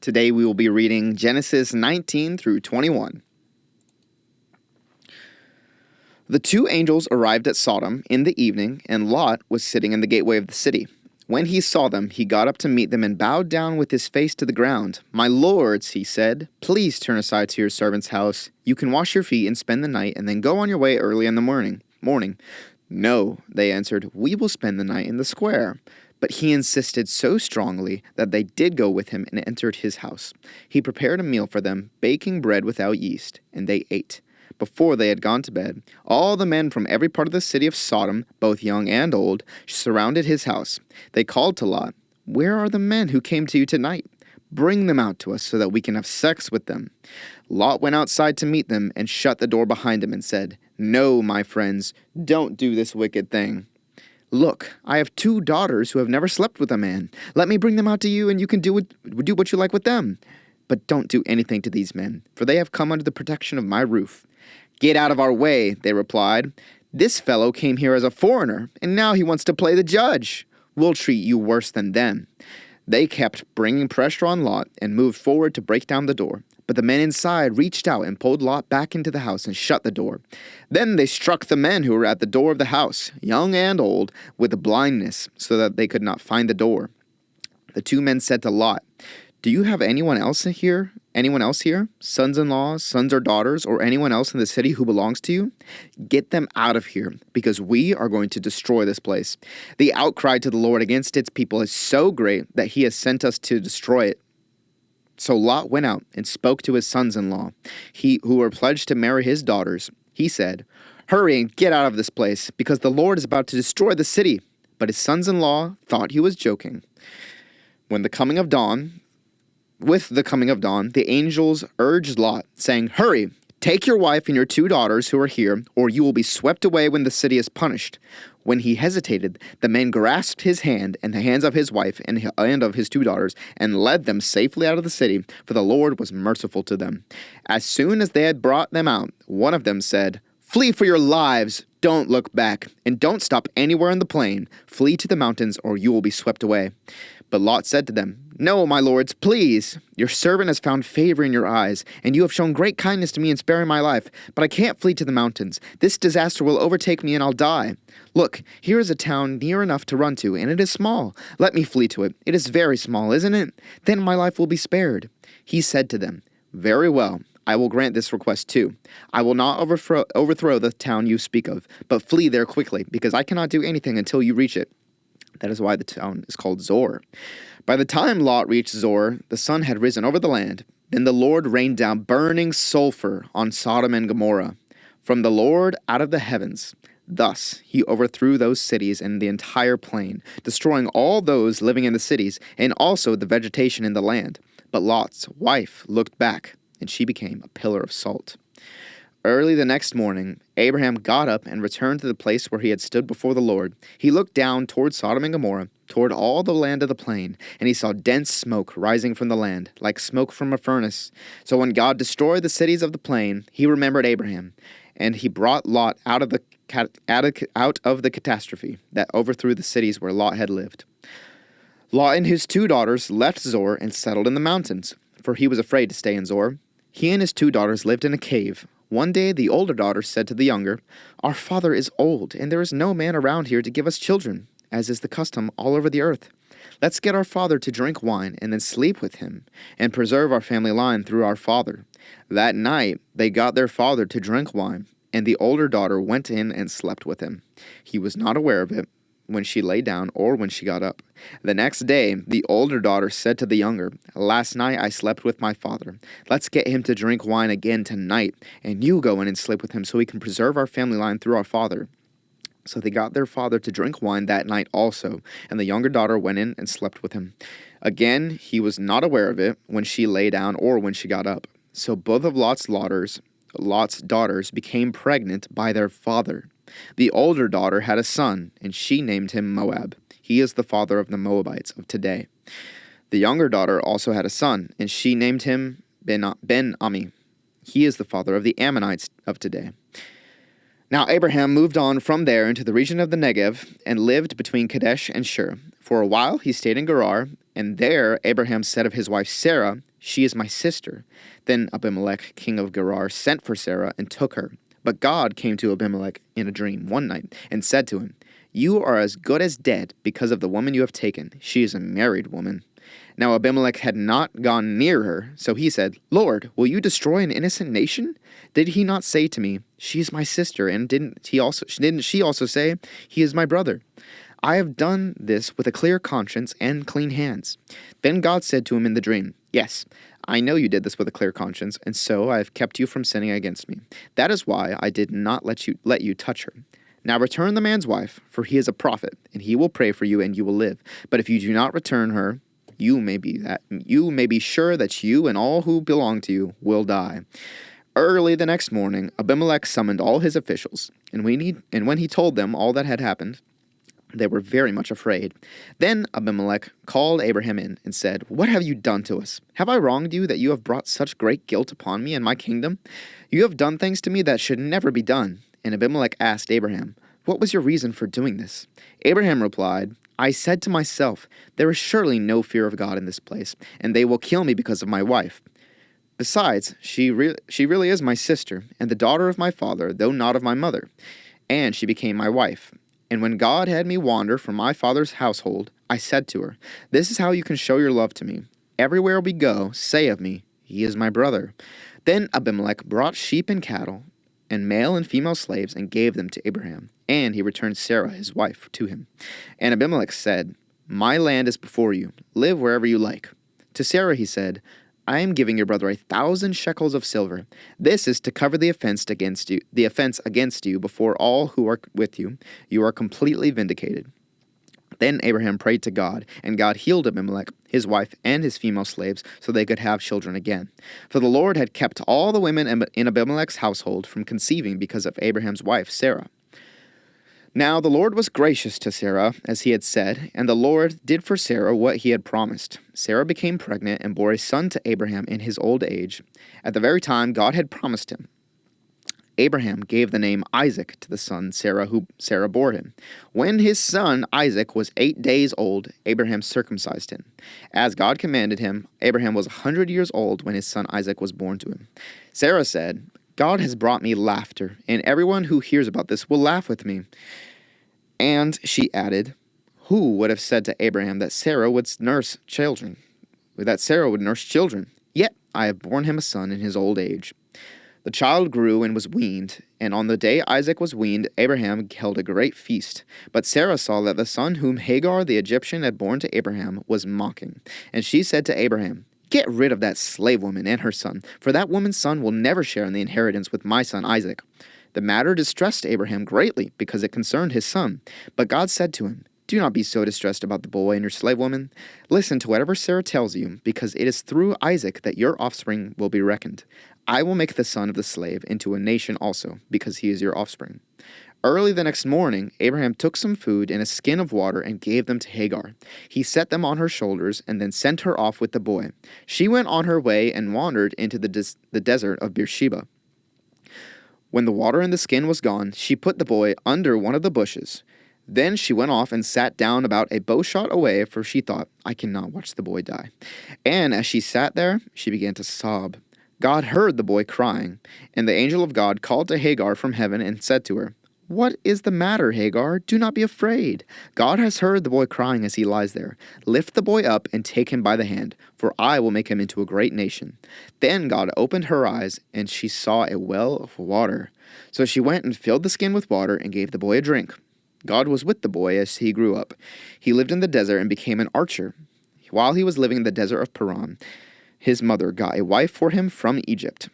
Today we will be reading Genesis 19 through 21. The two angels arrived at Sodom in the evening, and Lot was sitting in the gateway of the city. When he saw them, he got up to meet them and bowed down with his face to the ground. "My lords," he said, "please turn aside to your servant's house. You can wash your feet and spend the night, and then go on your way early in the morning." "No," they answered, "we will spend the night in the square." But he insisted so strongly that they did go with him and entered his house. He prepared a meal for them, baking bread without yeast, and they ate. Before they had gone to bed, all the men from every part of the city of Sodom, both young and old, surrounded his house. They called to Lot, "Where are the men who came to you tonight? Bring them out to us so that we can have sex with them." Lot went outside to meet them and shut the door behind him and said, "No, my friends, don't do this wicked thing. Look, I have 2 daughters who have never slept with a man. Let me bring them out to you, and you can do what you like with them. But don't do anything to these men, for they have come under the protection of my roof." "Get out of our way," they replied. "This fellow came here as a foreigner, and now he wants to play the judge. We'll treat you worse than them." They kept bringing pressure on Lot and moved forward to break down the door. But the men inside reached out and pulled Lot back into the house and shut the door. Then they struck the men who were at the door of the house, young and old, with blindness, so that they could not find the door. The 2 men said to Lot, "Do you have anyone else here? Sons-in-laws, sons or daughters, or anyone else in the city who belongs to you? Get them out of here, because we are going to destroy this place. The outcry to the Lord against its people is so great that he has sent us to destroy it." So Lot went out and spoke to his sons-in-law, who were pledged to marry his daughters. He said, "Hurry and get out of this place, because the Lord is about to destroy the city." But his sons-in-law thought he was joking. With the coming of dawn, the angels urged Lot, saying, "Hurry, take your wife and your 2 daughters who are here, or you will be swept away when the city is punished." When he hesitated, the men grasped his hand and the hands of his wife and of his 2 daughters and led them safely out of the city, for the Lord was merciful to them. As soon as they had brought them out, one of them said, "Flee for your lives, don't look back, and don't stop anywhere in the plain. Flee to the mountains, or you will be swept away." But Lot said to them, "No, my lords, please. Your servant has found favor in your eyes, and you have shown great kindness to me in sparing my life. But I can't flee to the mountains. This disaster will overtake me, and I'll die. Look, here is a town near enough to run to, and it is small. Let me flee to it. It is very small, isn't it? Then my life will be spared." He said to them, "Very well. I will grant this request too. I will not overthrow the town you speak of, but flee there quickly, because I cannot do anything until you reach it." That is why the town is called Zor. By the time Lot reached Zor, the sun had risen over the land. Then the Lord rained down burning sulfur on Sodom and Gomorrah from the Lord out of the heavens. Thus he overthrew those cities and the entire plain, destroying all those living in the cities and also the vegetation in the land. But Lot's wife looked back, and she became a pillar of salt. Early the next morning, Abraham got up and returned to the place where he had stood before the Lord. He looked down toward Sodom and Gomorrah, toward all the land of the plain, and he saw dense smoke rising from the land, like smoke from a furnace. So when God destroyed the cities of the plain, he remembered Abraham, and he brought Lot out of the catastrophe that overthrew the cities where Lot had lived. Lot and his 2 daughters left Zor and settled in the mountains, for he was afraid to stay in Zor. He and his 2 daughters lived in a cave. One day the older daughter said to the younger, "Our father is old, and there is no man around here to give us children, as is the custom all over the earth. Let's get our father to drink wine and then sleep with him, and preserve our family line through our father." That night they got their father to drink wine, and the older daughter went in and slept with him. He was not aware of it when she lay down or when she got up. The next day, the older daughter said to the younger, "Last night I slept with my father. Let's get him to drink wine again tonight, and you go in and sleep with him so we can preserve our family line through our father." So they got their father to drink wine that night also, and the younger daughter went in and slept with him. Again, he was not aware of it when she lay down or when she got up. So both of Lot's daughters became pregnant by their father. The older daughter had a son, and she named him Moab. He is the father of the Moabites of today. The younger daughter also had a son, and she named him Ben-Ami. He is the father of the Ammonites of today. Now Abraham moved on from there into the region of the Negev and lived between Kadesh and Shur. For a while he stayed in Gerar, and there Abraham said of his wife Sarah, "She is my sister." Then Abimelech, king of Gerar, sent for Sarah and took her. But God came to Abimelech in a dream one night and said to him, "You are as good as dead because of the woman you have taken. She is a married woman." Now Abimelech had not gone near her, so he said, "Lord, will you destroy an innocent nation? Did he not say to me, 'She is my sister,' and didn't she also say, 'He is my brother'? I have done this with a clear conscience and clean hands." Then God said to him in the dream, "Yes, I know you did this with a clear conscience, and so I have kept you from sinning against me. That is why I did not let you touch her. Now return the man's wife, for he is a prophet, and he will pray for you, and you will live. But if you do not return her, you may be sure that you and all who belong to you will die." Early the next morning, Abimelech summoned all his officials, and when he told them all that had happened, they were very much afraid. Then Abimelech called Abraham in and said, "What have you done to us? Have I wronged you that you have brought such great guilt upon me and my kingdom? You have done things to me that should never be done." And Abimelech asked Abraham, "What was your reason for doing this?" Abraham replied, "I said to myself, 'There is surely no fear of God in this place, and they will kill me because of my wife. Besides, she really is my sister, and the daughter of my father, though not of my mother. And she became my wife. And when God had me wander from my father's household, I said to her, This is how you can show your love to me. Everywhere we go, say of me, He is my brother.' Then Abimelech brought sheep and cattle, and male and female slaves, and gave them to Abraham. And he returned Sarah, his wife, to him. And Abimelech said, 'My land is before you. Live wherever you like.' To Sarah he said, 'I am giving your brother 1,000 shekels of silver. This is to cover the offense against you before all who are with you. You are completely vindicated.' Then Abraham prayed to God, and God healed Abimelech, his wife, and his female slaves, so they could have children again. For the Lord had kept all the women in Abimelech's household from conceiving because of Abraham's wife, Sarah. Now the Lord was gracious to Sarah, as he had said, and the Lord did for Sarah what he had promised. Sarah became pregnant and bore a son to Abraham in his old age, at the very time God had promised him. Abraham gave the name Isaac to the son who Sarah bore him. When his son Isaac was 8 days old, Abraham circumcised him. As God commanded him, Abraham was 100 years old when his son Isaac was born to him. Sarah said, "God has brought me laughter, and everyone who hears about this will laugh with me." And she added, "Who would have said to Abraham that Sarah would nurse children? Yet I have borne him a son in his old age." The child grew and was weaned, and on the day Isaac was weaned, Abraham held a great feast. But Sarah saw that the son whom Hagar the Egyptian had borne to Abraham was mocking. And she said to Abraham, "Get rid of that slave woman and her son, for that woman's son will never share in the inheritance with my son Isaac." The matter distressed Abraham greatly, because it concerned his son. But God said to him, "Do not be so distressed about the boy and your slave woman. Listen to whatever Sarah tells you, because it is through Isaac that your offspring will be reckoned. I will make the son of the slave into a nation also, because he is your offspring." Early the next morning, Abraham took some food and a skin of water and gave them to Hagar. He set them on her shoulders and then sent her off with the boy. She went on her way and wandered into the desert of Beersheba. When the water in the skin was gone, she put the boy under one of the bushes. Then she went off and sat down about a bowshot away, for she thought, "I cannot watch the boy die." And as she sat there, she began to sob. God heard the boy crying, and the angel of God called to Hagar from heaven and said to her, "What is the matter, Hagar? Do not be afraid. God has heard the boy crying as he lies there. Lift the boy up and take him by the hand, for I will make him into a great nation." Then God opened her eyes, and she saw a well of water. So she went and filled the skin with water and gave the boy a drink. God was with the boy as he grew up. He lived in the desert and became an archer. While he was living in the desert of Paran, his mother got a wife for him from Egypt.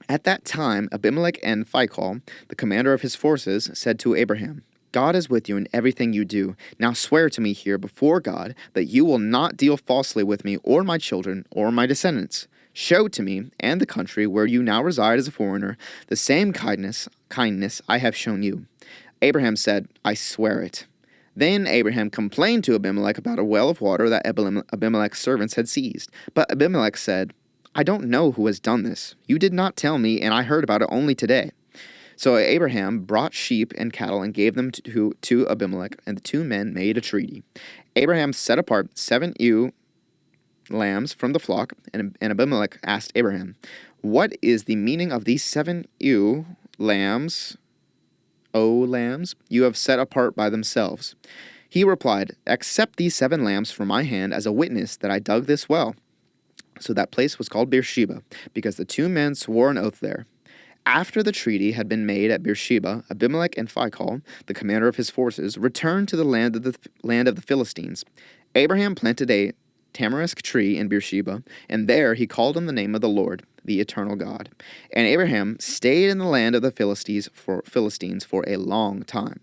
At that time, Abimelech and Phicol, the commander of his forces, said to Abraham, "God is with you in everything you do. Now swear to me here before God that you will not deal falsely with me or my children or my descendants. Show to me and the country where you now reside as a foreigner the same kindness I have shown you." Abraham said, "I swear it." Then Abraham complained to Abimelech about a well of water that Abimelech's servants had seized. But Abimelech said, "I don't know who has done this. You did not tell me, and I heard about it only today." So Abraham brought sheep and cattle and gave them to Abimelech, and the two men made a treaty. Abraham set apart 7 ewe lambs from the flock, and Abimelech asked Abraham, "What is the meaning of these 7 ewe lambs, lambs, you have set apart by themselves?" He replied, "Accept these 7 lambs from my hand as a witness that I dug this well." So that place was called Beersheba, because the two men swore an oath there. After the treaty had been made at Beersheba, Abimelech and Phicol, the commander of his forces, returned to the land of the Philistines. Abraham planted a tamarisk tree in Beersheba, and there he called on the name of the Lord, the eternal God. And Abraham stayed in the land of the Philistines for a long time.